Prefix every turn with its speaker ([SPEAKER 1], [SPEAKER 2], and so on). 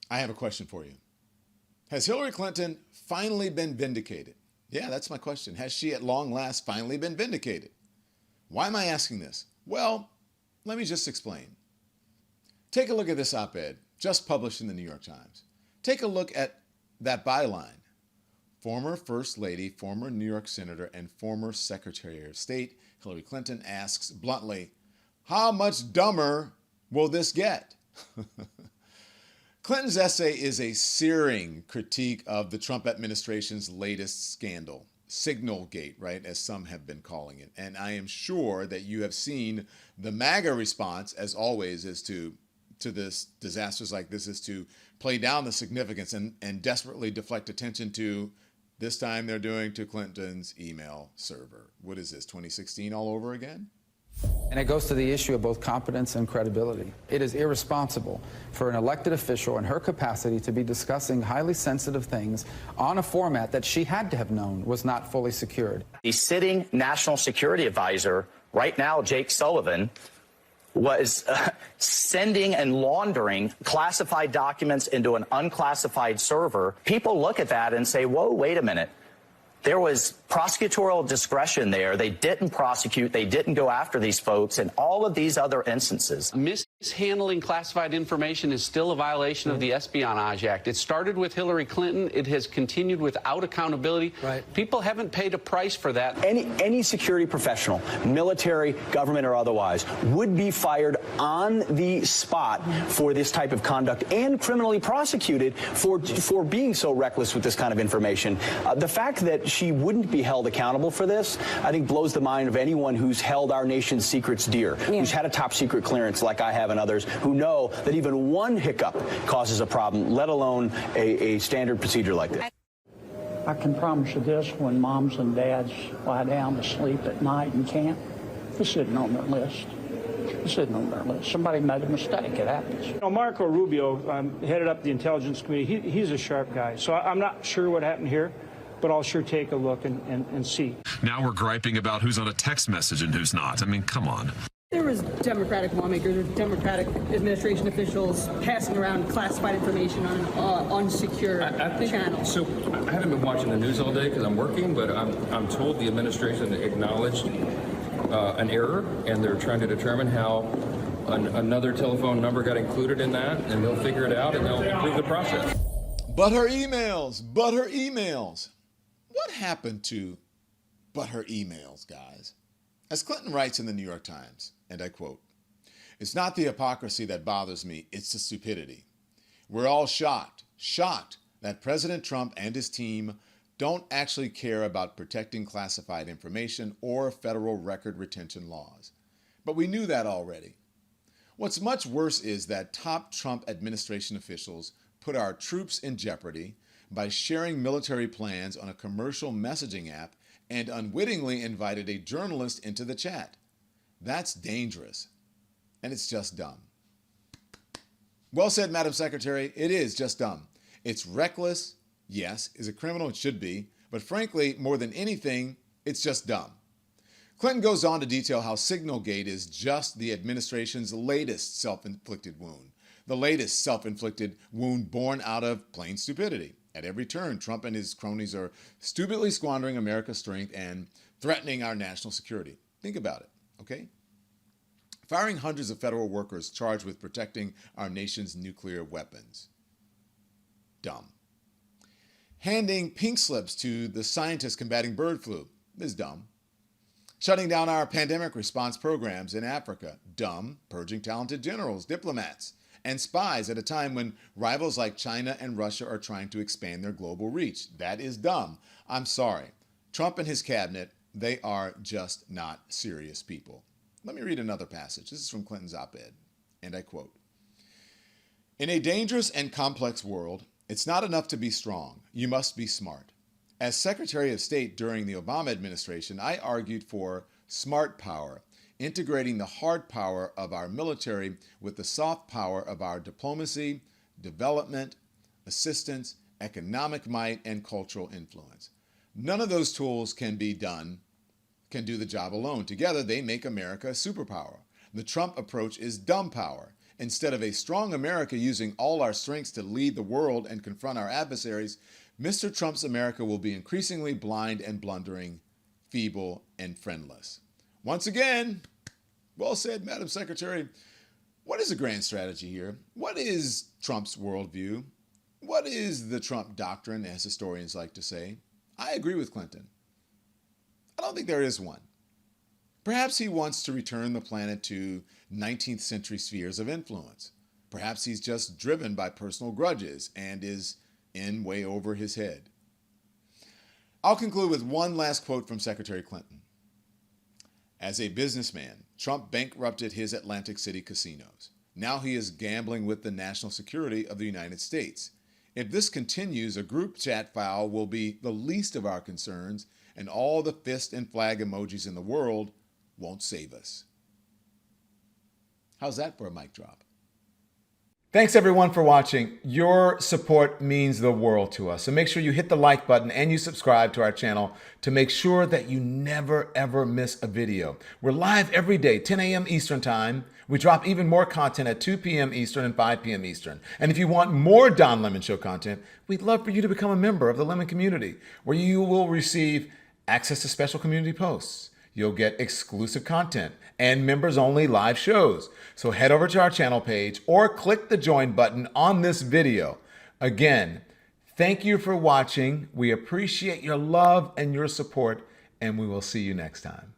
[SPEAKER 1] I have a question for you. Has Hillary Clinton finally been vindicated? Yeah, that's my question. Has she at long last finally been vindicated? Why am I asking this? Well, let me just explain. Take a look at this op-ed just published in the New York Times. Take a look at that byline. Former First Lady, former New York Senator, and former Secretary of State Hillary Clinton asks bluntly, how much dumber will this get? Clinton's essay is a searing critique of the Trump administration's latest scandal, Signalgate, right, as some have been calling it. And I am sure that you have seen the MAGA response, as always, is to this disasters like this, is to play down the significance and desperately deflect attention to, this time they're doing to Clinton's email server. What is this, 2016 all over again?
[SPEAKER 2] And it goes to the issue of both competence and credibility. It is irresponsible for an elected official in her capacity to be discussing highly sensitive things on a format that she had to have known was not fully secured.
[SPEAKER 3] The sitting national security advisor right now, Jake Sullivan, was sending and laundering classified documents into an unclassified server. People look at that and say, whoa, wait a minute. There was prosecutorial discretion there. They didn't prosecute. They didn't go after these folks in all of these other instances.
[SPEAKER 4] Mishandling classified information is still a violation of the Espionage Act. It started with Hillary Clinton. It has continued without accountability. Right. People haven't paid a price for that.
[SPEAKER 5] Any security professional, military, government, or otherwise, would be fired on the spot for this type of conduct and criminally prosecuted for being so reckless with this kind of information. The fact that she wouldn't be held accountable for this, I think, blows the mind of anyone who's held our nation's secrets dear, who's had a top secret clearance like I have and others, who know that even one hiccup causes a problem, let alone a standard procedure like this.
[SPEAKER 6] I can promise you this, when moms and dads lie down to sleep at night and can't, this isn't on their list. This isn't on their list. Somebody made a mistake. It happens.
[SPEAKER 7] You know, Marco Rubio headed up the Intelligence Committee. He's a sharp guy, so I'm not sure what happened here, but I'll sure take a look and see.
[SPEAKER 8] Now we're griping about who's on a text message and who's not. I mean, come on.
[SPEAKER 9] There was Democratic lawmakers or Democratic administration officials passing around classified information on unsecure channels.
[SPEAKER 10] So I haven't been watching the news all day because I'm working, but I'm told the administration acknowledged an error, and they're trying to determine how another telephone number got included in that, and they'll figure it out and they'll improve the process.
[SPEAKER 1] But her emails, but her emails. What happened to but her emails, guys? As Clinton writes in the New York Times, and I quote, "It's not the hypocrisy that bothers me, it's the stupidity. We're all shocked that President Trump and his team don't actually care about protecting classified information or federal record retention laws. But we knew that already. What's much worse is that top Trump administration officials put our troops in jeopardy by sharing military plans on a commercial messaging app and unwittingly invited a journalist into the chat. That's dangerous, and it's just dumb." Well said, Madam Secretary. It is just dumb. It's reckless, yes. Is it criminal? It should be. But frankly, more than anything, it's just dumb. Clinton goes on to detail how Signalgate is just the administration's latest self-inflicted wound. The latest self-inflicted wound born out of plain stupidity. At every turn, Trump and his cronies are stupidly squandering America's strength and threatening our national security. Think about it, okay? Firing hundreds of federal workers charged with protecting our nation's nuclear weapons. Dumb. Handing pink slips to the scientists combating bird flu is dumb. Shutting down our pandemic response programs in Africa. Dumb. Purging talented generals, diplomats, and spies at a time when rivals like China and Russia are trying to expand their global reach. That is dumb. I'm sorry. Trump and his cabinet, they are just not serious people. Let me read another passage. This is from Clinton's op-ed, and I quote, "In a dangerous and complex world, it's not enough to be strong. You must be smart. As Secretary of State during the Obama administration, I argued for smart power, integrating the hard power of our military with the soft power of our diplomacy, development, assistance, economic might, and cultural influence. None of those tools can do the job alone. Together, they make America a superpower. The Trump approach is dumb power. Instead of a strong America using all our strengths to lead the world and confront our adversaries, Mr. Trump's America will be increasingly blind and blundering, feeble and friendless. Once again, well said, Madam Secretary. What is the grand strategy here? What is Trump's worldview? What is the Trump doctrine, as historians like to say? I agree with Clinton. I don't think there is one. Perhaps he wants to return the planet to 19th century spheres of influence. Perhaps he's just driven by personal grudges and is in way over his head. I'll conclude with one last quote from Secretary Clinton. As a businessman, Trump bankrupted his Atlantic City casinos. Now he is gambling with the national security of the United States. If this continues, a group chat file will be the least of our concerns, and all the fist and flag emojis in the world won't save us. How's that for a mic drop? Thanks everyone for watching. Your support means the world to us. So make sure you hit the like button and you subscribe to our channel to make sure that you never ever miss a video. We're live every day, 10 a.m. Eastern time. We drop even more content at 2 p.m. Eastern and 5 p.m. Eastern. And if you want more Don Lemon Show content, we'd love for you to become a member of the Lemon community, where you will receive access to special community posts. You'll get exclusive content and members-only live shows. So head over to our channel page or click the join button on this video. Again, thank you for watching. We appreciate your love and your support, and we will see you next time.